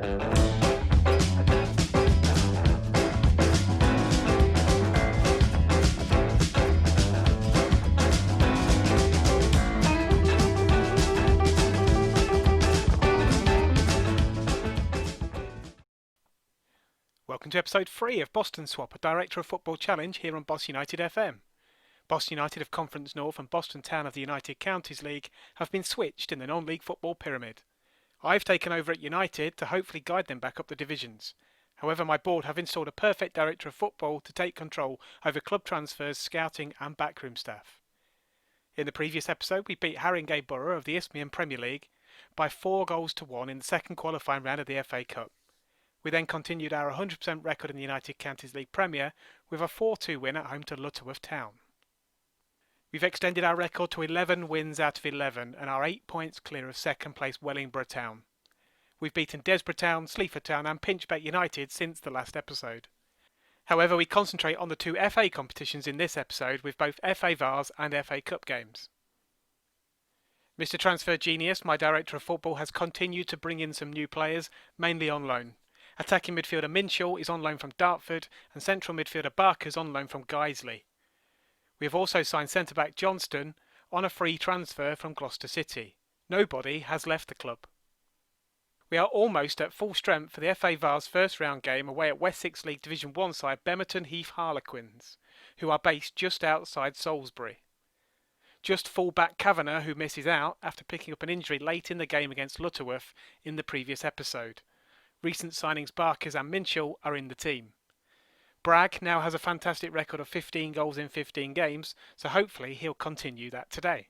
Welcome to episode 3 of Boston Swap, a Director of Football challenge here on Boss United FM. Boston United of Conference North and Boston Town of the United Counties League have been switched in the non-league football pyramid. I've taken over at United to hopefully guide them back up the divisions. However, my board have installed a perfect Director of Football to take control over club transfers, scouting and backroom staff. In the previous episode, we beat Haringey Borough of the Isthmian Premier League by 4-1 in the second qualifying round of the FA Cup. We then continued our 100% record in the United Counties League Premier with a 4-2 win at home to Lutterworth Town. We've extended our record to 11 wins out of 11 and are 8 points clear of second place Wellingborough Town. We've beaten Desborough Town, Sleaford Town and Pinchbeck United since the last episode. However, we concentrate on the 2 FA competitions in this episode with both FA Vase and FA Cup games. Mr. Transfer Genius, my Director of Football, has continued to bring in some new players, mainly on loan. Attacking midfielder Minshall is on loan from Dartford and central midfielder Barker's on loan from Guiseley. We have also signed centre-back Johnston on a free transfer from Gloucester City. Nobody has left the club. We are almost at full strength for the FA Vase first round game away at Wessex League Division 1 side Bemerton Heath Harlequins, who are based just outside Salisbury. Just full-back Kavanagh, who misses out after picking up an injury late in the game against Lutterworth in the previous episode. Recent signings Barkers and Minshall are in the team. Bragg now has a fantastic record of 15 goals in 15 games, so hopefully he'll continue that today.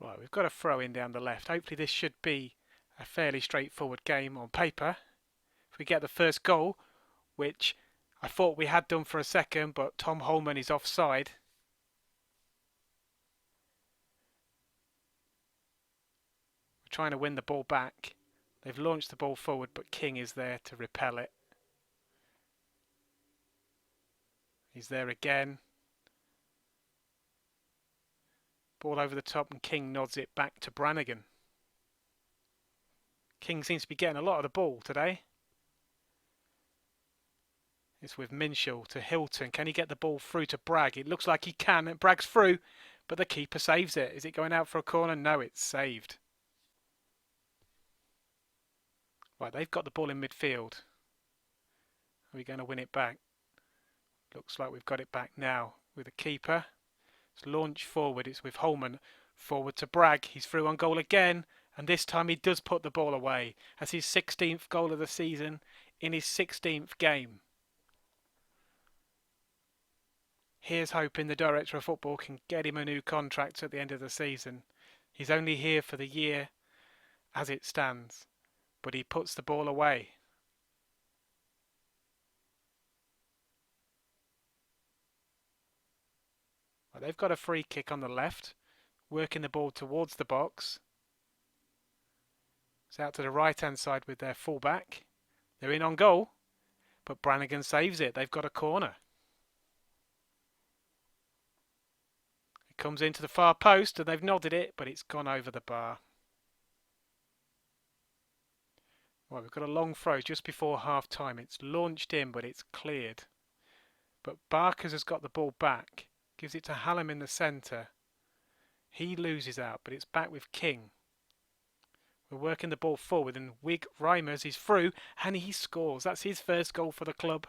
Right, we've got a throw in down the left. Hopefully this should be a fairly straightforward game on paper. If we get the first goal, which I thought we had done for a second, but Tom Holman is offside. We're trying to win the ball back. They've launched the ball forward, but King is there to repel it. He's there again. Ball over the top and King nods it back to Brannigan. King seems to be getting a lot of the ball today. It's with Minshall to Hilton. Can he get the ball through to Bragg? It looks like he can. Bragg's through, but the keeper saves it. Is it going out for a corner? No, it's saved. Right, they've got the ball in midfield. Are we going to win it back? Looks like we've got it back now with the keeper. It's launched forward. It's with Holman. Forward to Bragg. He's through on goal again. And this time he does put the ball away. That's his 16th goal of the season in his 16th game. Here's hoping the Director of Football can get him a new contract at the end of the season. He's only here for the year as it stands, but he puts the ball away. Well, they've got a free kick on the left, working the ball towards the box. It's out to the right hand side with their fullback. They're in on goal, but Brannigan saves it. They've got a corner. Comes into the far post and they've nodded it, but it's gone over the bar. Well, we've got a long throw just before half time. It's launched in, but it's cleared. But Barkers has got the ball back. Gives it to Hallam in the centre. He loses out, but it's back with King. We're working the ball forward and Wig Reimers is through and he scores. That's his first goal for the club.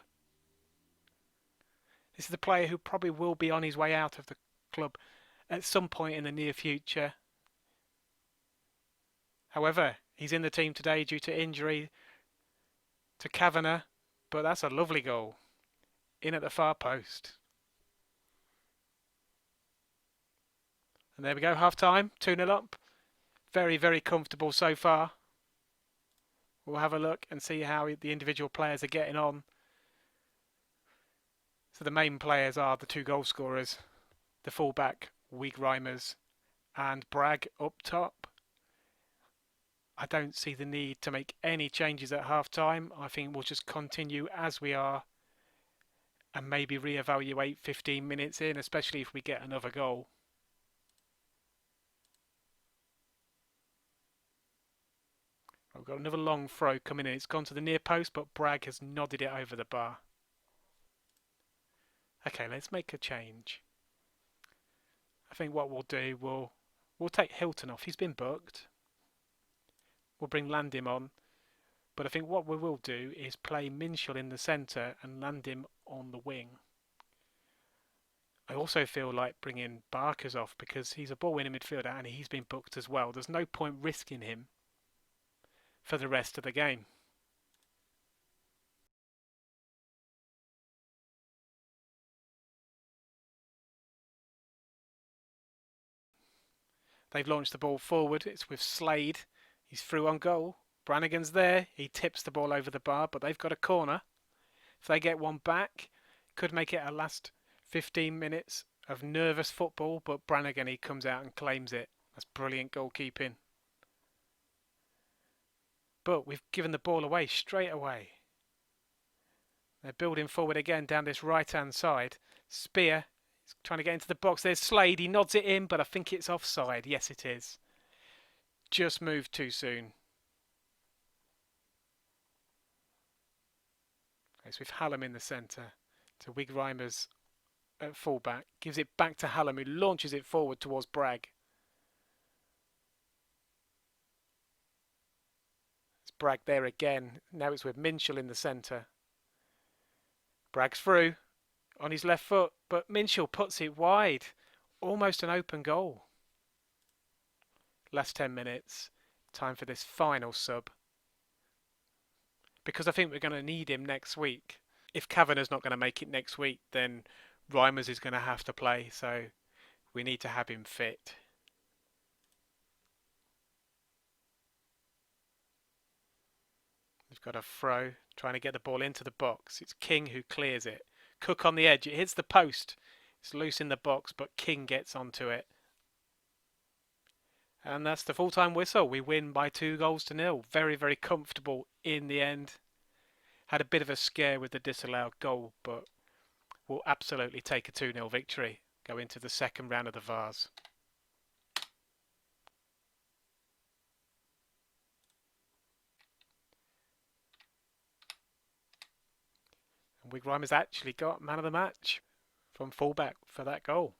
This is the player who probably will be on his way out of the club at some point in the near future. However, he's in the team today due to injury to Kavanagh, but that's a lovely goal. In at the far post. And there we go, half time, 2-0 up. Very, very comfortable so far. We'll have a look and see how the individual players are getting on. So the main players are the 2 goal scorers, the fullback, Wig Reimers, and Bragg up top. I don't see the need to make any changes at half time. I think we'll just continue as we are and maybe reevaluate 15 minutes in, especially if we get another goal. We've got another long throw coming in. It's gone to the near post, but Bragg has nodded it over the bar. Okay, let's make a change. I think what we'll do, we'll take Hilton off. He's been booked. We'll bring Landim on. But I think what we will do is play Minshall in the centre and Landim on the wing. I also feel like bringing Barkers off because he's a ball-winning midfielder and he's been booked as well. There's no point risking him for the rest of the game. They've launched the ball forward. It's with Slade. He's through on goal. Brannigan's there. He tips the ball over the bar, but they've got a corner. If they get one back, could make it a last 15 minutes of nervous football, but Brannigan, he comes out and claims it. That's brilliant goalkeeping. But we've given the ball away straight away. They're building forward again down this right-hand side. Spear is trying to get into the box. There's Slade. He nods it in, but I think it's offside. Yes, it is. Just moved too soon. It's with Hallam in the centre to Wig Reimers at fullback. Gives it back to Hallam, who launches it forward towards Bragg. It's Bragg there again. Now it's with Minshall in the centre. Bragg's through on his left foot, but Minshall puts it wide. Almost an open goal. Last 10 minutes. Time for this final sub. Because I think we're going to need him next week. If Kavanagh's not going to make it next week, then Reimers is going to have to play. So we need to have him fit. We've got a throw, trying to get the ball into the box. It's King who clears it. Cook on the edge. It hits the post. It's loose in the box, but King gets onto it. And that's the full-time whistle. We win by 2-0. Very, very comfortable in the end. Had a bit of a scare with the disallowed goal, but we'll absolutely take a 2-0 victory. Go into the second round of the Vase. And Wig Reimers actually got man of the match from fullback for that goal.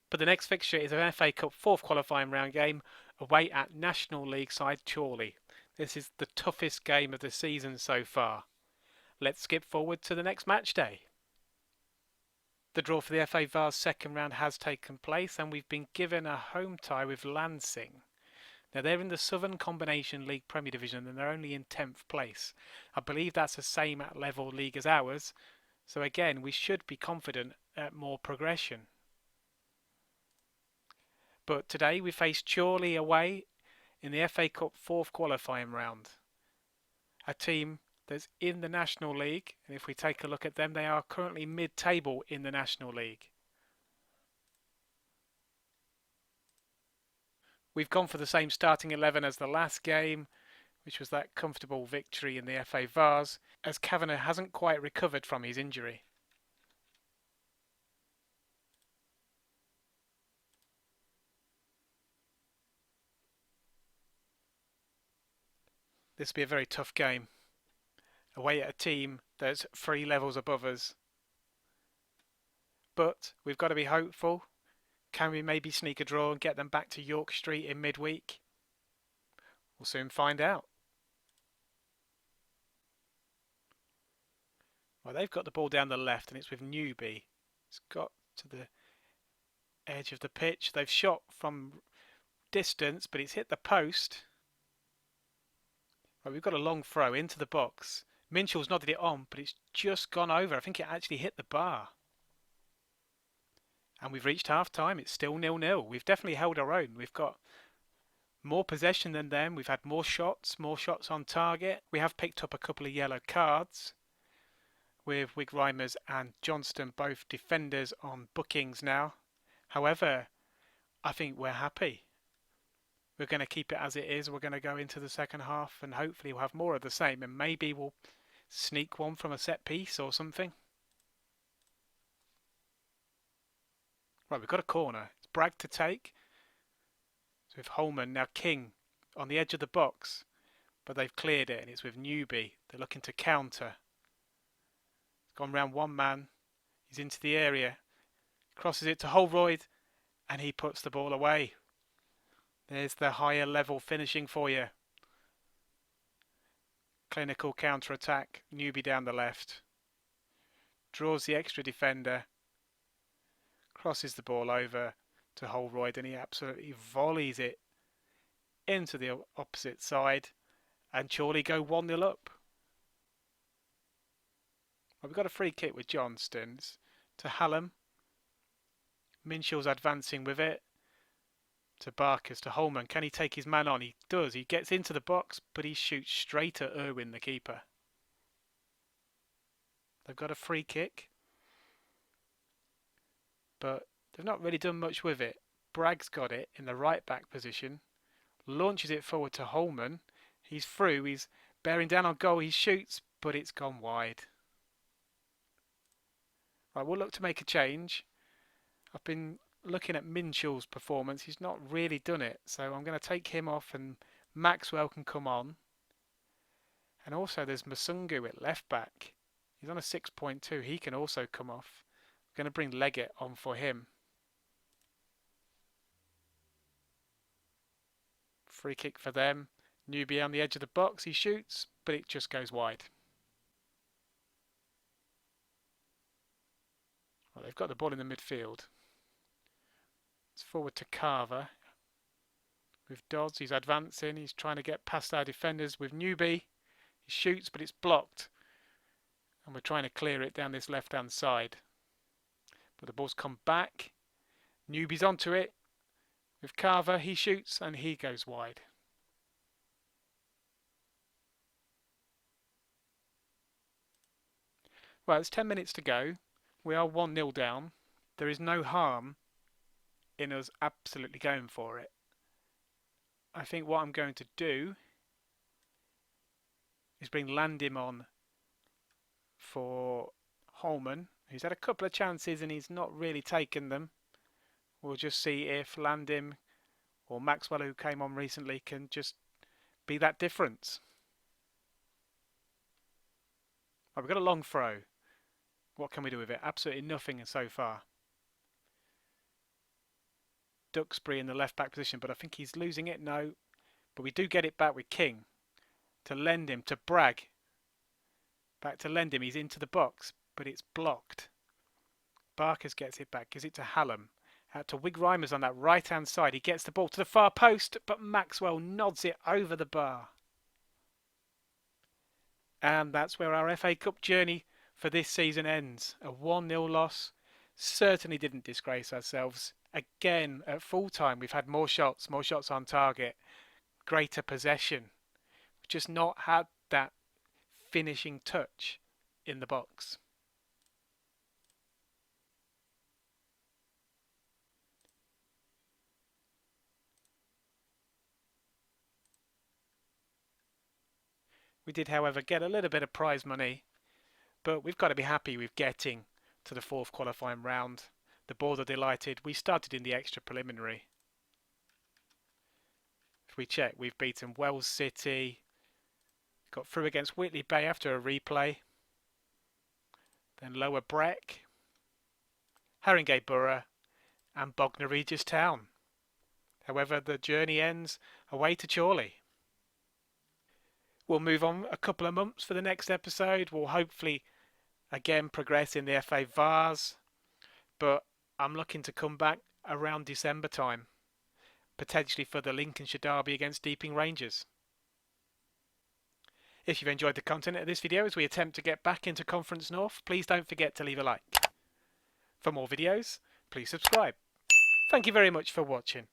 But the next fixture is an FA Cup 4th qualifying round game away at National League side Chorley. This is the toughest game of the season so far. Let's skip forward to the next match day. The draw for the FA Vase second round has taken place and we've been given a home tie with Lansing. Now they're in the Southern Combination League Premier Division and they're only in 10th place. I believe that's the same at level league as ours. So again, we should be confident at more progression. But today we face Chorley away in the FA Cup 4th qualifying round. A team that's in the National League, and if we take a look at them, they are currently mid-table in the National League. We've gone for the same starting 11 as the last game, which was that comfortable victory in the FA Vase, as Kavanagh hasn't quite recovered from his injury. This will be a very tough game. Away at a team that's 3 levels above us. But we've got to be hopeful. Can we maybe sneak a draw and get them back to York Street in midweek? We'll soon find out. Well, they've got the ball down the left and it's with Newby. It's got to the edge of the pitch. They've shot from distance, but it's hit the post. Right, we've got a long throw into the box. Minshall's nodded it on, but it's just gone over. I think it actually hit the bar. And we've reached half-time. It's still 0-0. We've definitely held our own. We've got more possession than them. We've had more shots on target. We have picked up a couple of yellow cards, with Wig Reimers and Johnston both defenders on bookings now. However, I think we're happy. we're going to keep it as it is. We're going to go into the second half and hopefully we'll have more of the same, and maybe we'll sneak one from a set piece or something. Right, we've got a corner. It's Bragg to take. So with Holman, now King on the edge of the box, but they've cleared it and it's with Newby. They're looking to counter. It's gone round one man. He's into the area. Crosses it to Holroyd and he puts the ball away. There's the higher level finishing for you. Clinical counter-attack. Newby down the left. Draws the extra defender. Crosses the ball over to Holroyd and he absolutely volleys it into the opposite side. And Chorley go 1-0 up. Well, we've got a free kick with Johnstons to Hallam. Minshaw's advancing with it. To Barkers, to Holman. Can he take his man on? He does. He gets into the box, but he shoots straight at Irwin, the keeper. They've got a free kick, but they've not really done much with it. Bragg's got it in the right back position. Launches it forward to Holman. He's through. He's bearing down on goal. He shoots, but it's gone wide. Right, we'll look to make a change. I've been looking at Minshaw's performance. He's not really done it, so I'm going to take him off and Maxwell can come on. And also there's Masungu at left back. He's on a 6.2. He can also come off. I'm going to bring Leggett on for him. Free kick for them. Newby on the edge of the box. He shoots, but it just goes wide. Well, they've got the ball in the midfield. It's forward to Carver. With Dodds, he's advancing. He's trying to get past our defenders with Newby. He shoots, but it's blocked. And we're trying to clear it down this left-hand side. But the ball's come back. Newby's onto it. With Carver, he shoots and he goes wide. Well, it's 10 minutes to go. We are 1-0 down. There is no harm in us absolutely going for it. I think what I'm going to do is bring Landim on for Holman. He's had a couple of chances and he's not really taken them. We'll just see if Landim or Maxwell, who came on recently, can just be that difference. Right, we've got a long throw. What can we do with it? Absolutely nothing so far. Duxbury in the left back position, but I think he's losing it. No, but we do get it back with King to lend him to Bragg. Back to lend him. He's into the box, but it's blocked. Barkers gets it back, gives it to Hallam. Out to Wig-Reimers on that right hand side. He gets the ball to the far post, but Maxwell nods it over the bar. And that's where our FA Cup journey for this season ends. A 1-0 loss. Certainly didn't disgrace ourselves. Again, at full time, we've had more shots on target, greater possession. We've just not had that finishing touch in the box. We did, however, get a little bit of prize money, but we've got to be happy with getting to the fourth qualifying round. The board are delighted. We started in the extra preliminary. If we check, we've beaten Wells City, got through against Whitley Bay after a replay, then Lower Breck, Haringey Borough and Bognor Regis Town. However, the journey ends away to Chorley. We'll move on a couple of months for the next episode. We'll hopefully again progress in the FA Vase, but I'm looking to come back around December time, potentially for the Lincolnshire derby against Deeping Rangers. If you've enjoyed the content of this video as we attempt to get back into Conference North, please don't forget to leave a like. For more videos, please subscribe. Thank you very much for watching.